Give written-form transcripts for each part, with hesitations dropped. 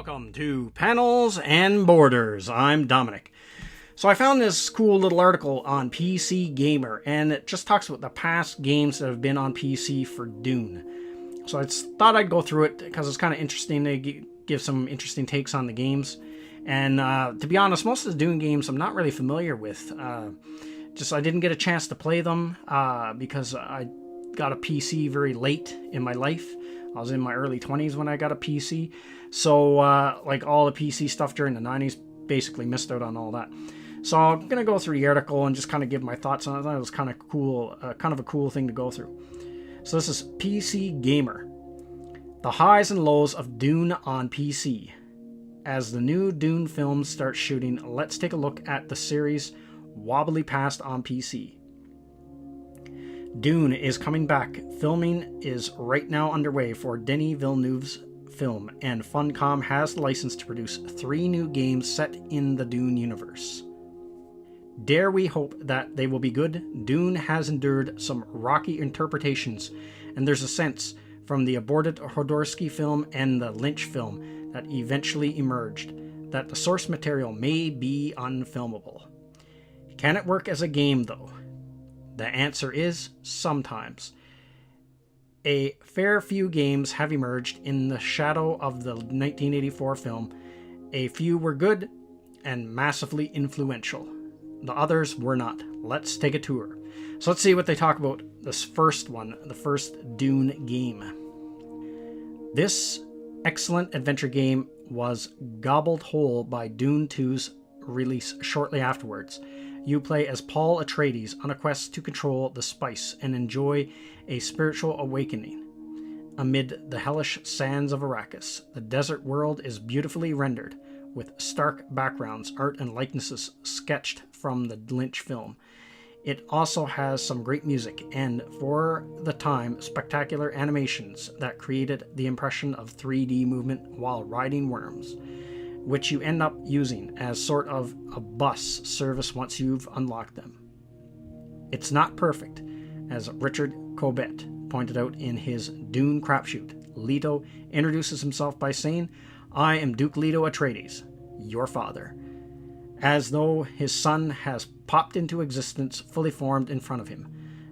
Welcome to Panels and Borders. I'm Dominic. So I found this cool little article on PC Gamer, and it just talks about the past games that have been on PC for Dune. So I thought I'd go through it because it's kind of interesting to give some interesting takes on the games. And to be honest, most of the Dune games I'm not really familiar with. I didn't get a chance to play them because I got a PC very late in my life. I was in my early 20s when I got a PC. So, like all the PC stuff during the 90s, basically missed out on all that. So I'm going to go through the article and just kind of give my thoughts on it. I thought it was kind of cool, kind of a cool thing to go through. So this is PC Gamer. The highs and lows of Dune on PC. As the new Dune films start shooting, let's take a look at the series' wobbly past on PC. Dune is coming back. Filming is right now underway for Denis Villeneuve's film, and Funcom has the license to produce 3 new games set in the Dune universe. Dare we hope that they will be good? Dune has endured some rocky interpretations, and there's a sense from the aborted Jodorowsky film and the Lynch film that eventually emerged that the source material may be unfilmable. Can it work as a game, though? The answer is sometimes. A fair few games have emerged in the shadow of the 1984 film. A few were good and massively influential. The others were not. Let's take a tour. So let's see what they talk about this first one, the first Dune game. This excellent adventure game was gobbled whole by Dune 2's release shortly afterwards. You play as Paul Atreides on a quest to control the spice and enjoy a spiritual awakening. Amid the hellish sands of Arrakis, the desert world is beautifully rendered, with stark backgrounds, art, and likenesses sketched from the Lynch film. It also has some great music and, for the time, spectacular animations that created the impression of 3D movement while riding worms, which you end up using as sort of a bus service once you've unlocked them. It's not perfect, as Richard Cobbett pointed out in his Dune Crapshoot. Leto introduces himself by saying, "I am Duke Leto Atreides, your father," as though his son has popped into existence fully formed in front of him.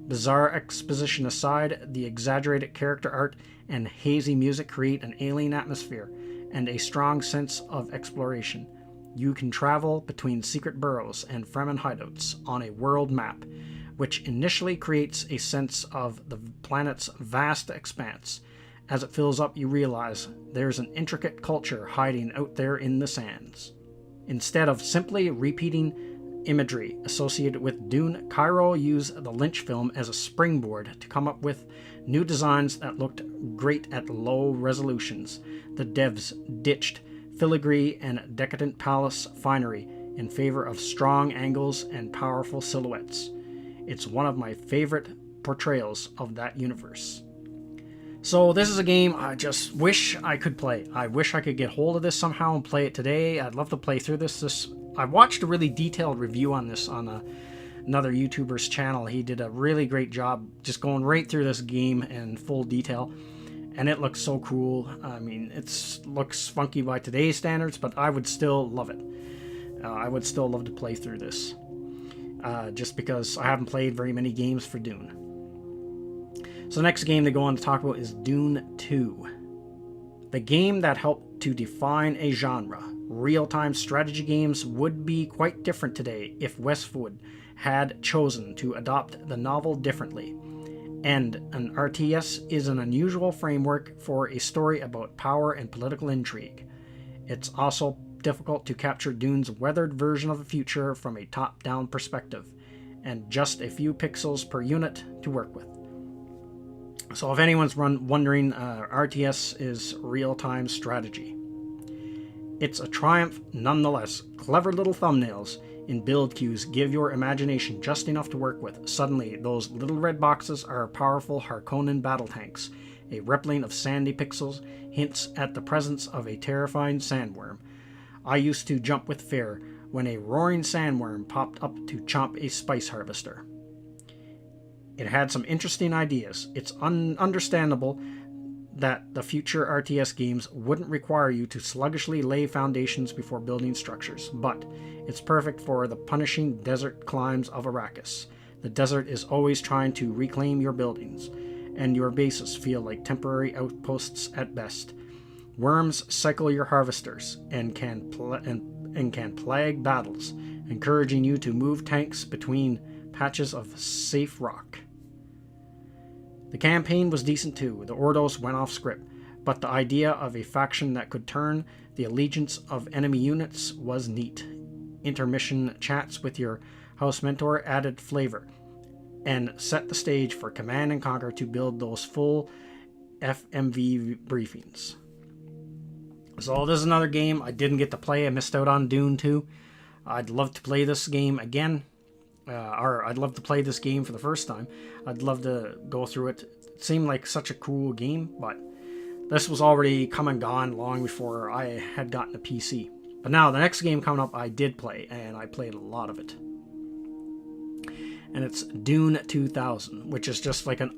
Bizarre exposition aside, the exaggerated character art and hazy music create an alien atmosphere and a strong sense of exploration. You can travel between secret burrows and Fremen hideouts on a world map, which initially creates a sense of the planet's vast expanse. As it fills up, you realize there's an intricate culture hiding out there in the sands. Instead of simply repeating imagery associated with Dune, Cairo used the Lynch film as a springboard to come up with new designs that looked great at low resolutions. The devs ditched filigree and decadent palace finery in favor of strong angles and powerful silhouettes. It's one of my favorite portrayals of that universe. So this is a game I just wish I could play. I wish I could get hold of this somehow and play it today. I'd love to play through this. I watched a really detailed review on this on another YouTuber's channel. He did a really great job just going right through this game in full detail. And it looks so cool. I mean, it looks funky by today's standards, but I would still love it. I would still love to play through this. Just because I haven't played very many games for Dune. So the next game they go on to talk about is Dune 2. The game that helped to define a genre. Real-time strategy games would be quite different today if Westwood had chosen to adopt the novel differently. And an RTS is an unusual framework for a story about power and political intrigue. It's also difficult to capture Dune's weathered version of the future from a top-down perspective, and just a few pixels per unit to work with. So if anyone's wondering, RTS is real-time strategy. It's a triumph nonetheless. Clever little thumbnails in build queues give your imagination just enough to work with. Suddenly, those little red boxes are powerful Harkonnen battle tanks. A rippling of sandy pixels hints at the presence of a terrifying sandworm. I used to jump with fear when a roaring sandworm popped up to chomp a spice harvester. It had some interesting ideas. It's understandable that the future RTS games wouldn't require you to sluggishly lay foundations before building structures, but it's perfect for the punishing desert climes of Arrakis. The desert is always trying to reclaim your buildings, and your bases feel like temporary outposts at best. Worms cycle your harvesters and can plague battles, encouraging you to move tanks between patches of safe rock. The campaign was decent too. The Ordos went off script, but the idea of a faction that could turn the allegiance of enemy units was neat. Intermission chats with your house mentor added flavor and set the stage for Command and Conquer to build those full FMV briefings. So this is another game I didn't get to play. I missed out on Dune 2. I'd love to play this game again. Or I'd love to play this game for the first time. I'd love to go through it. It seemed like such a cool game, but this was already come and gone long before I had gotten a PC. But now the next game coming up I did play, and I played a lot of it. And it's Dune 2000, which is just like an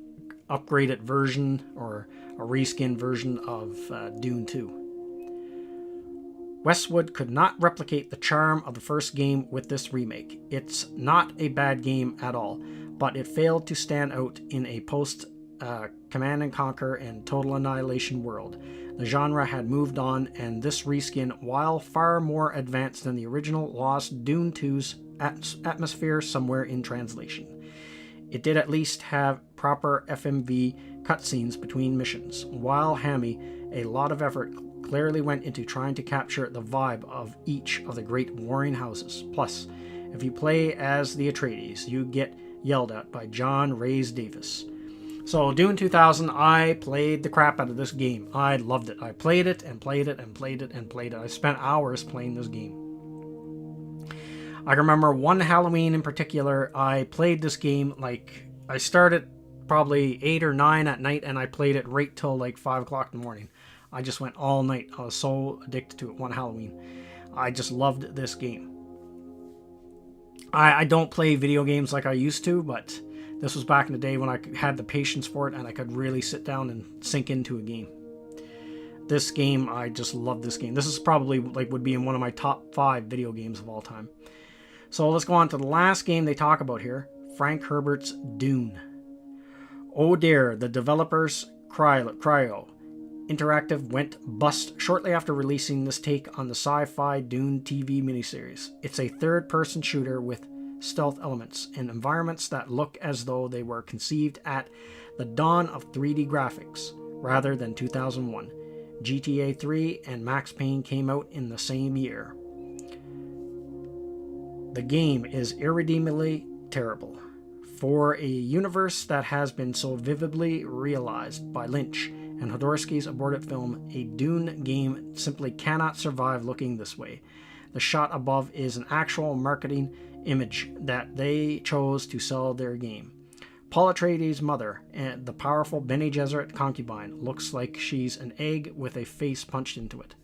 upgraded version or a reskin version of Dune 2. Westwood could not replicate the charm of the first game with this remake. It's not a bad game at all, but it failed to stand out in a post-Command and Conquer and Total Annihilation world. The genre had moved on, and this reskin, while far more advanced than the original, lost Dune 2's atmosphere somewhere in translation. It did at least have proper FMV cutscenes between missions, while hammy, a lot of effort clearly went into trying to capture the vibe of each of the great warring houses. Plus, if you play as the Atreides, you get yelled at by John Rhys Davis. So Dune 2000, I played the crap out of this game. I loved it. I played it and played it and played it and played it. I spent hours playing this game. I can remember one Halloween in particular, I played this game like, I started probably 8 or 9 at night and I played it right till like 5 o'clock in the morning. I just went all night. I was so addicted to it one Halloween. I just loved this game. I don't play video games like I used to, but this was back in the day when I had the patience for it and I could really sit down and sink into a game. This game, I just love this game. This is probably like would be in one of my top 5 video games of all time. So let's go on to the last game they talk about here, Frank Herbert's Dune. Oh dear, the developers Cryo Interactive went bust shortly after releasing this take on the sci-fi Dune TV miniseries. It's a third-person shooter with stealth elements and environments that look as though they were conceived at the dawn of 3D graphics rather than 2001. GTA 3 and Max Payne came out in the same year. The game is irredeemably terrible. For a universe that has been so vividly realized by Lynch and Hodorowski's aborted film, a Dune game simply cannot survive looking this way. The shot above is an actual marketing image that they chose to sell their game. Paul Atreides' mother, and the powerful Bene Gesserit concubine, looks like she's an egg with a face punched into it.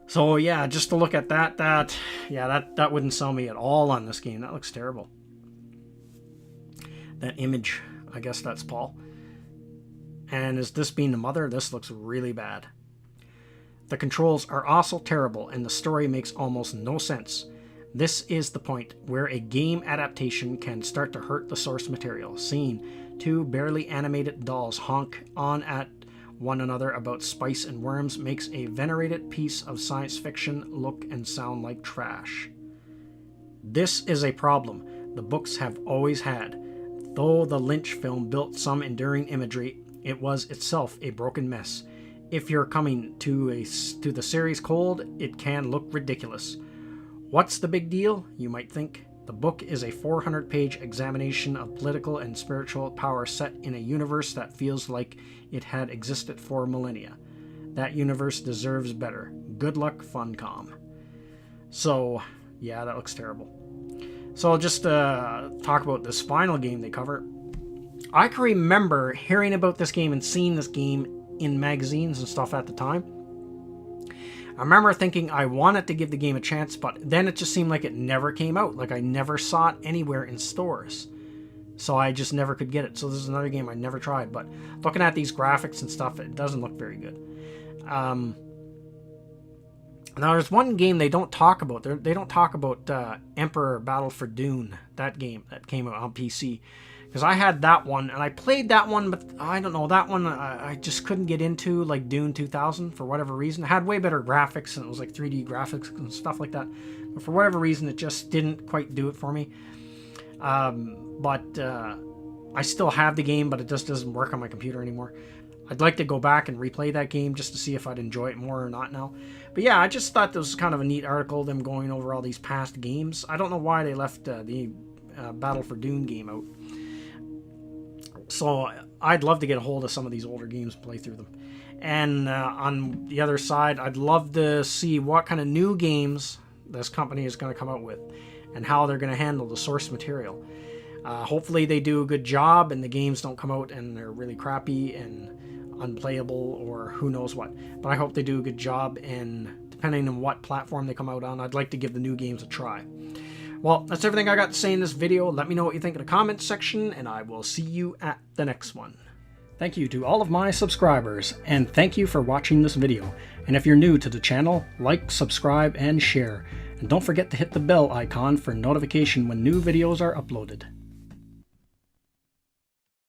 So yeah, just to look at that wouldn't sell me at all on this game. That looks terrible. That image, I guess that's Paul. And is this being the mother? This looks really bad. The controls are also terrible and the story makes almost no sense. This is the point where a game adaptation can start to hurt the source material. Seeing 2 barely animated dolls honk on at one another about spice and worms makes a venerated piece of science fiction look and sound like trash. This is a problem the books have always had. Though the Lynch film built some enduring imagery, it was itself a broken mess. If you're coming to the series cold, it can look ridiculous. What's the big deal, you might think? The book is a 400-page examination of political and spiritual power set in a universe that feels like it had existed for millennia. That universe deserves better. Good luck, Funcom. So, yeah, that looks terrible. So I'll just talk about this final game they cover. I can remember hearing about this game and seeing this game in magazines and stuff at the time. I remember thinking I wanted to give the game a chance, but then it just seemed like it never came out. Like I never saw it anywhere in stores. so I just never could get it. So this is another game I never tried, but looking at these graphics and stuff, it doesn't look very good. Now there's one game they don't talk about. They don't talk about Emperor Battle for Dune, that game that came out on PC. Because I had that one, and I played that one, but I don't know, that one I just couldn't get into, like Dune 2000, for whatever reason. It had way better graphics, and it was like 3D graphics and stuff like that. But for whatever reason, it just didn't quite do it for me. But I still have the game, but it just doesn't work on my computer anymore. I'd like to go back and replay that game just to see if I'd enjoy it more or not now. But yeah, I just thought this was kind of a neat article, them going over all these past games. I don't know why they left the Battle for Dune game out. So I'd love to get a hold of some of these older games and play through them. And on the other side, I'd love to see what kind of new games this company is going to come out with and how they're going to handle the source material. Hopefully they do a good job and the games don't come out and they're really crappy and unplayable or who knows what. But I hope they do a good job, and depending on what platform they come out on, I'd like to give the new games a try. Well, that's everything I got to say in this video. Let me know what you think in the comments section, and I will see you at the next one. Thank you to all of my subscribers, and thank you for watching this video. And if you're new to the channel, like, subscribe, and share. And don't forget to hit the bell icon for notification when new videos are uploaded.